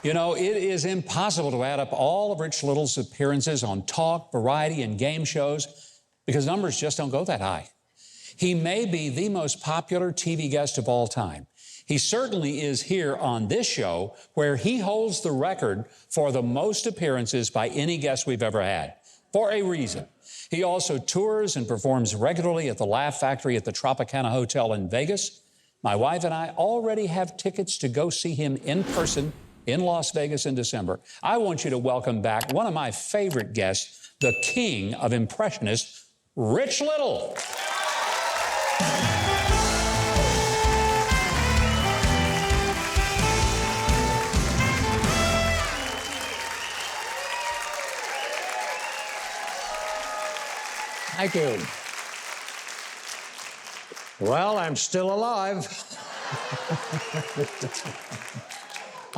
You know, it is impossible to add up all of Rich Little's appearances on talk, variety, and game shows because numbers just don't go that high. He may be the most popular TV guest of all time. He certainly is here on this show where he holds the record for the most appearances by any guest we've ever had, for a reason. He also tours and performs regularly at the Laugh Factory at the Tropicana Hotel in Vegas. My wife and I already have tickets to go see him in person in Las Vegas in December. I want you to welcome back one of my favorite guests, the king of impressionists, Rich Little. Thank you. Well, I'm still alive.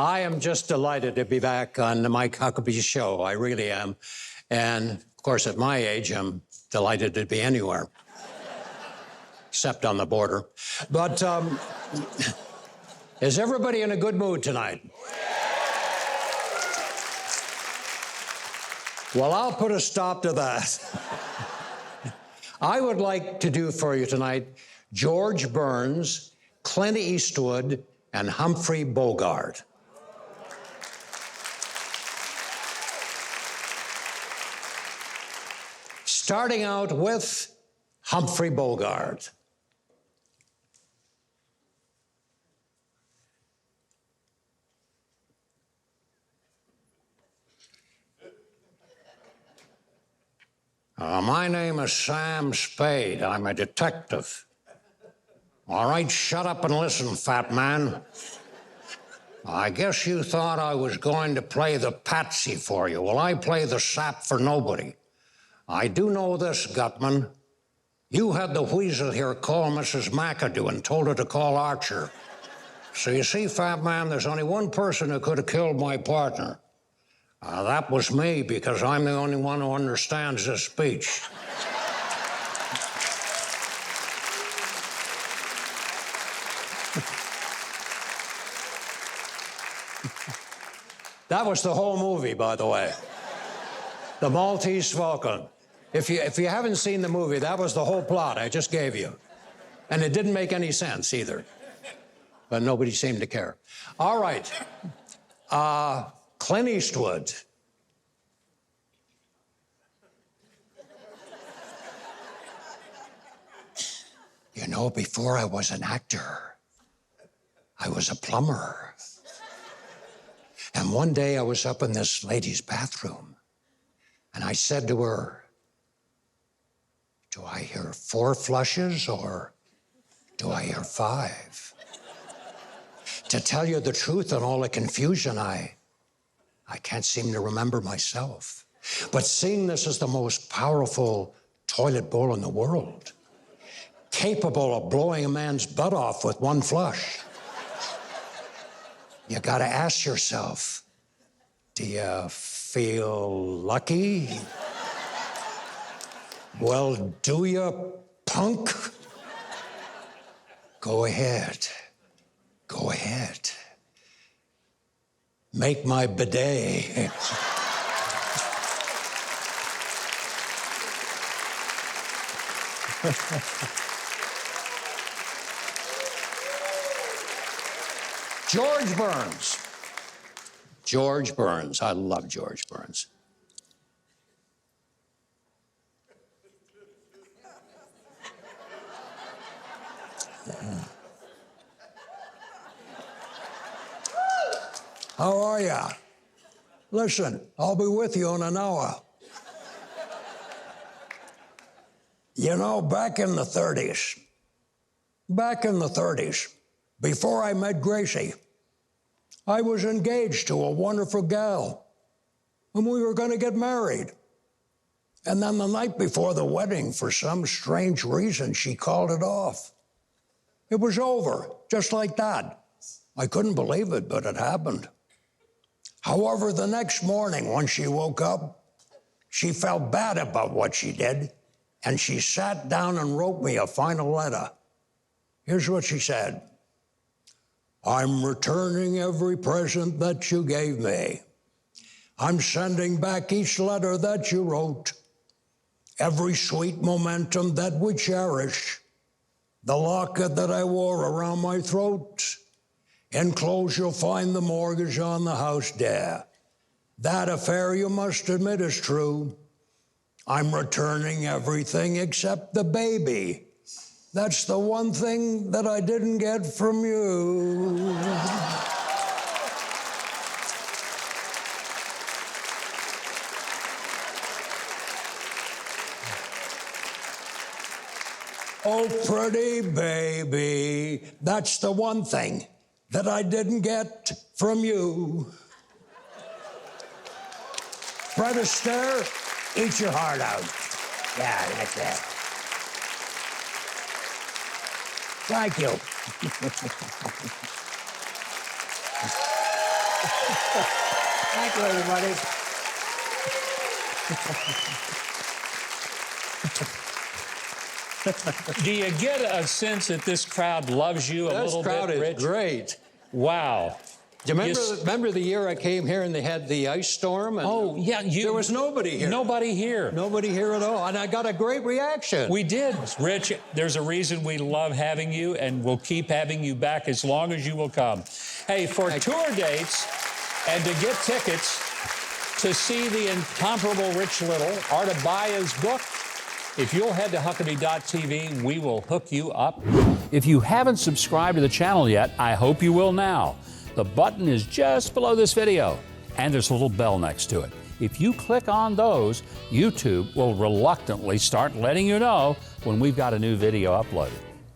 I am just delighted to be back on the Mike Huckabee show. I really am. And, of course, at my age, I'm delighted to be anywhere, except on the border. But is everybody in a good mood tonight? Well, I'll put a stop to that. I would like to do for you tonight George Burns, Clint Eastwood, and Humphrey Bogart. Starting out with Humphrey Bogart. My name is Sam Spade. I'm a detective. All right, shut up and listen, fat man. I guess you thought I was going to play the patsy for you. Well, I play the sap for nobody. I do know this, Gutman. You had the weasel here call Mrs. McAdoo and told her to call Archer. So you see, fat man, there's only one person who could have killed my partner. That was me, because I'm the only one who understands this speech. That was the whole movie, by the way. The Maltese Falcon. If you haven't seen the movie, that was the whole plot I just gave you. And it didn't make any sense either. But nobody seemed to care. All right. Clint Eastwood. You know, before I was an actor, I was a plumber. And one day I was up in this lady's bathroom, and I said to her, do I hear 4 flushes or do I hear 5? To tell you the truth, in all the confusion, I can't seem to remember myself. But seeing this as the most powerful toilet bowl in the world, capable of blowing a man's butt off with 1 flush, you gotta ask yourself, do you feel lucky? Well, do you, punk? Go ahead. Go ahead. Make my bidet. George Burns. George Burns. I love George Burns. How are ya? Listen, I'll be with you in an hour. You know, back in the 30s, before I met Gracie, I was engaged to a wonderful gal, and we were going to get married. And then the night before the wedding, for some strange reason, she called it off. It was over, just like that. I couldn't believe it, but it happened. However, the next morning, when she woke up, she felt bad about what she did, and she sat down and wrote me a final letter. Here's what she said. I'm returning every present that you gave me. I'm sending back each letter that you wrote, every sweet momentum that we cherish, the locket that I wore around my throat. Enclosed, you'll find the mortgage on the house, dear. That affair, you must admit, is true. I'm returning everything except the baby. That's the one thing that I didn't get from you. Oh, pretty baby, that's the one thing that I didn't get from you. Fred Astaire, eat your heart out. Yeah, that's it. Thank you. Thank you, everybody. Do you get a sense that this crowd loves you a little bit, Rich? This crowd is great. Wow. Do you remember the year I came here and they had the ice storm? And oh, yeah. There was nobody here. Nobody here. Nobody here at all. And I got a great reaction. We did. Rich, there's a reason we love having you, and we'll keep having you back as long as you will come. Hey, for tour dates and to get tickets to see the incomparable Rich Little or to buy his book, if you'll head to Huckabee.tv, we will hook you up. If you haven't subscribed to the channel yet, I hope you will now. The button is just below this video, and there's a little bell next to it. If you click on those, YouTube will reluctantly start letting you know when we've got a new video uploaded.